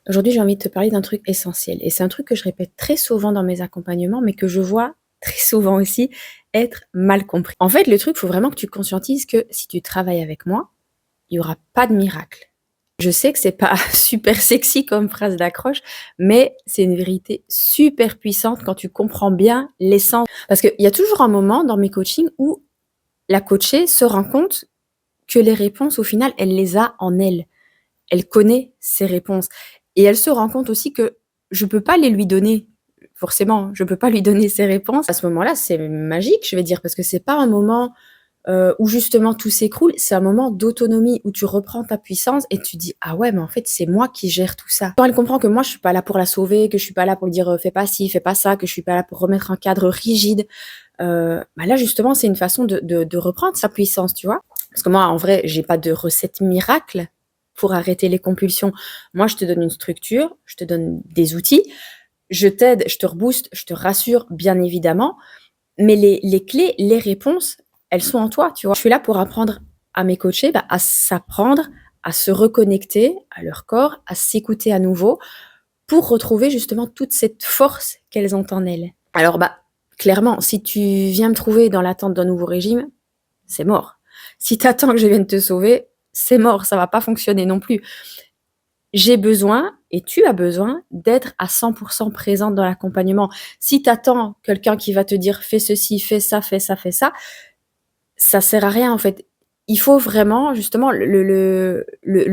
Aujourd'hui, j'ai envie de te parler d'un truc essentiel et c'est un truc que je répète très souvent dans mes accompagnements, mais que je vois très souvent aussi être mal compris. En fait, le truc, il faut vraiment que tu conscientises que si tu travailles avec moi, il y aura pas de miracle. Je sais que c'est pas super sexy comme phrase d'accroche, mais c'est une vérité super puissante quand tu comprends bien l'essence. Parce qu'il y a toujours un moment dans mes coachings où la coachée se rend compte que les réponses, au final, elle les a en elle. Elle connaît ses réponses et elle se rend compte aussi que je peux pas les lui donner. Forcément, je peux pas lui donner ses réponses. À ce moment-là, c'est magique, je vais dire, parce que c'est pas un moment, où justement tout s'écroule, c'est un moment d'autonomie où tu reprends ta puissance et tu dis: «Ah ouais, mais en fait, c'est moi qui gère tout ça». Quand elle comprend que moi, je suis pas là pour la sauver, que je suis pas là pour lui dire, «Fais pas ci, fais pas ça», que je suis pas là pour remettre un cadre rigide, bah, là, justement, c'est une façon de reprendre sa puissance, tu vois? Parce que moi, en vrai, j'ai pas de recette miracle pour arrêter les compulsions. Moi, je te donne une structure, je te donne des outils, je t'aide, je te rebooste, je te rassure, bien évidemment, mais les clés, les réponses, elles sont en toi, tu vois? Je suis là pour apprendre à mes coachés, bah, à s'apprendre, à se reconnecter à leur corps, à s'écouter à nouveau pour retrouver justement toute cette force qu'elles ont en elles. Alors, bah, clairement, si tu viens me trouver dans l'attente d'un nouveau régime, c'est mort. Si tu attends que je vienne te sauver, c'est mort, ça va pas fonctionner non plus. J'ai besoin et tu as besoin d'être à 100% présente dans l'accompagnement. Si tu attends quelqu'un qui va te dire: «Fais ceci, fais ça, fais ça, fais ça», ça sert à rien en fait. Il faut vraiment justement le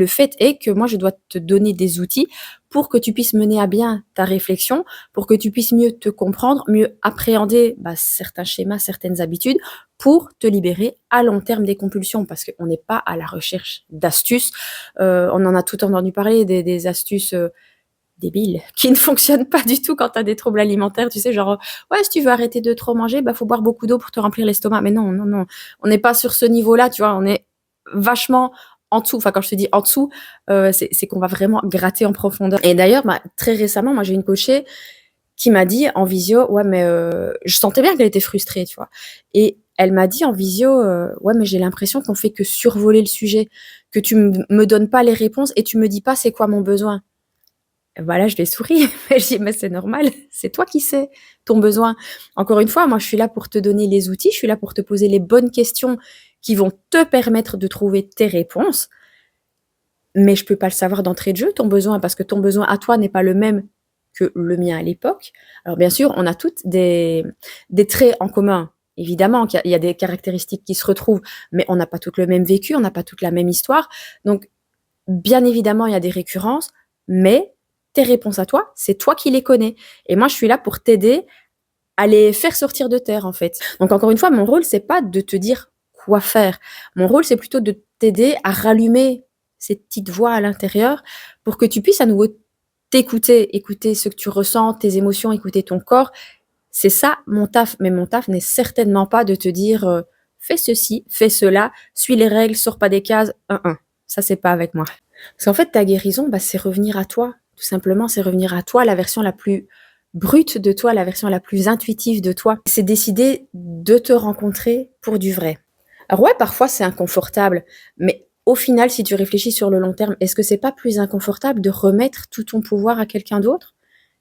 fait est que moi je dois te donner des outils pour que tu puisses mener à bien ta réflexion, pour que tu puisses mieux te comprendre, mieux appréhender, bah, certains schémas, certaines habitudes, pour te libérer à long terme des compulsions. Parce qu'on n'est pas à la recherche d'astuces, on en a tout entendu parler des astuces, débile, qui ne fonctionne pas du tout quand tu as des troubles alimentaires, tu sais, genre, ouais, si tu veux arrêter de trop manger, bah, faut boire beaucoup d'eau pour te remplir l'estomac. Mais non, non, non, on n'est pas sur ce niveau-là, tu vois, on est vachement en dessous. Enfin, quand je te dis en dessous, c'est qu'on va vraiment gratter en profondeur. Et d'ailleurs, bah, très récemment, moi, j'ai une coachée qui m'a dit en visio, ouais, mais je sentais bien qu'elle était frustrée, tu vois. Et elle m'a dit en visio, ouais, mais j'ai l'impression qu'on fait que survoler le sujet, que tu me donnes pas les réponses et tu me dis pas c'est quoi mon besoin. Bah là, je lui ai souri. Je dis: «Mais c'est normal, c'est toi qui sais ton besoin». Encore une fois, moi, je suis là pour te donner les outils, je suis là pour te poser les bonnes questions qui vont te permettre de trouver tes réponses, mais je peux pas le savoir d'entrée de jeu, ton besoin, parce que ton besoin à toi n'est pas le même que le mien à l'époque. Alors bien sûr, on a toutes des traits en commun. Évidemment qu'il y a des caractéristiques qui se retrouvent, mais on n'a pas toutes le même vécu, on n'a pas toute la même histoire. Donc bien évidemment, il y a des récurrences, mais tes réponses à toi, c'est toi qui les connais. Et moi, je suis là pour t'aider à les faire sortir de terre, en fait. Donc, encore une fois, mon rôle, c'est pas de te dire quoi faire. Mon rôle, c'est plutôt de t'aider à rallumer cette petite voix à l'intérieur pour que tu puisses à nouveau t'écouter, écouter ce que tu ressens, tes émotions, écouter ton corps. C'est ça mon taf. Mais mon taf n'est certainement pas de te dire fais ceci, fais cela, suis les règles, sors pas des cases. Ça, c'est pas avec moi. Parce qu'en fait, ta guérison, bah, c'est revenir à toi. Tout simplement, c'est revenir à toi, la version la plus brute de toi, la version la plus intuitive de toi. C'est décider de te rencontrer pour du vrai. Alors ouais, parfois c'est inconfortable, mais au final, si tu réfléchis sur le long terme, est-ce que c'est pas plus inconfortable de remettre tout ton pouvoir à quelqu'un d'autre?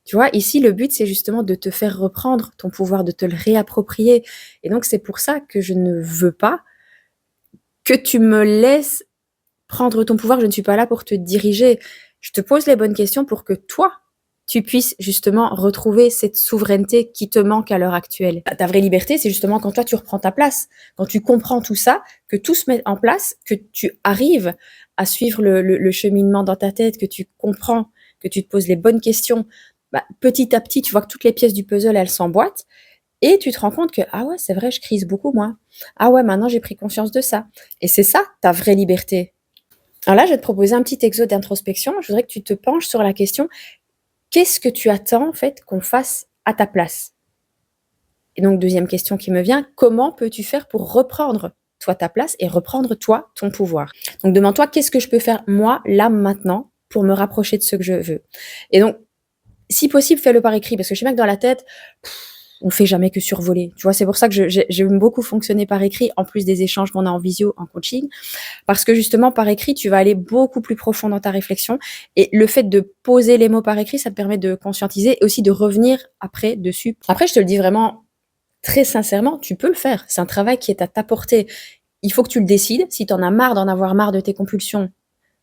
Tu vois, ici, le but, c'est justement de te faire reprendre ton pouvoir, de te le réapproprier. Et donc, c'est pour ça que je ne veux pas que tu me laisses prendre ton pouvoir, je ne suis pas là pour te diriger. Je te pose les bonnes questions pour que toi, tu puisses justement retrouver cette souveraineté qui te manque à l'heure actuelle. Ta vraie liberté, c'est justement quand toi, tu reprends ta place, quand tu comprends tout ça, que tout se met en place, que tu arrives à suivre le cheminement dans ta tête, que tu comprends, que tu te poses les bonnes questions. Bah, petit à petit, tu vois que toutes les pièces du puzzle, elles s'emboîtent et tu te rends compte que, ah ouais, c'est vrai, je crise beaucoup moins. Ah ouais, maintenant j'ai pris conscience de ça. Et c'est ça, ta vraie liberté. Alors là, je vais te proposer un petit exo d'introspection. Je voudrais que tu te penches sur la question: qu'est-ce que tu attends en fait qu'on fasse à ta place? Et donc deuxième question qui me vient, comment peux-tu faire pour reprendre toi ta place et reprendre toi ton pouvoir? Donc demande-toi: qu'est-ce que je peux faire moi, là, maintenant, pour me rapprocher de ce que je veux? Et donc, si possible, fais-le par écrit parce que je sais bien que dans la tête, on fait jamais que survoler. Tu vois, c'est pour ça que j'aime beaucoup fonctionner par écrit, en plus des échanges qu'on a en visio, en coaching, parce que justement, par écrit, tu vas aller beaucoup plus profond dans ta réflexion. Et le fait de poser les mots par écrit, ça te permet de conscientiser et aussi de revenir après dessus. Après, je te le dis vraiment très sincèrement, tu peux le faire. C'est un travail qui est à ta portée. Il faut que tu le décides. Si tu en as marre d'en avoir marre de tes compulsions,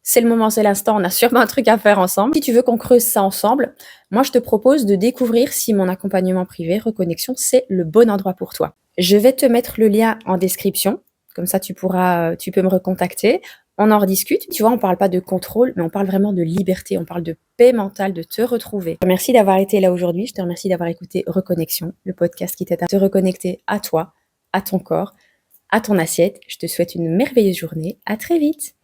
c'est le moment, c'est l'instant, on a sûrement un truc à faire ensemble. Si tu veux qu'on creuse ça ensemble, moi je te propose de découvrir si mon accompagnement privé Reconnexion, c'est le bon endroit pour toi. Je vais te mettre le lien en description, comme ça tu peux me recontacter, on en rediscute. Tu vois, on parle pas de contrôle, mais on parle vraiment de liberté, on parle de paix mentale, de te retrouver. Merci d'avoir été là aujourd'hui, je te remercie d'avoir écouté Reconnexion, le podcast qui t'aide à te reconnecter à toi, à ton corps, à ton assiette. Je te souhaite une merveilleuse journée, à très vite.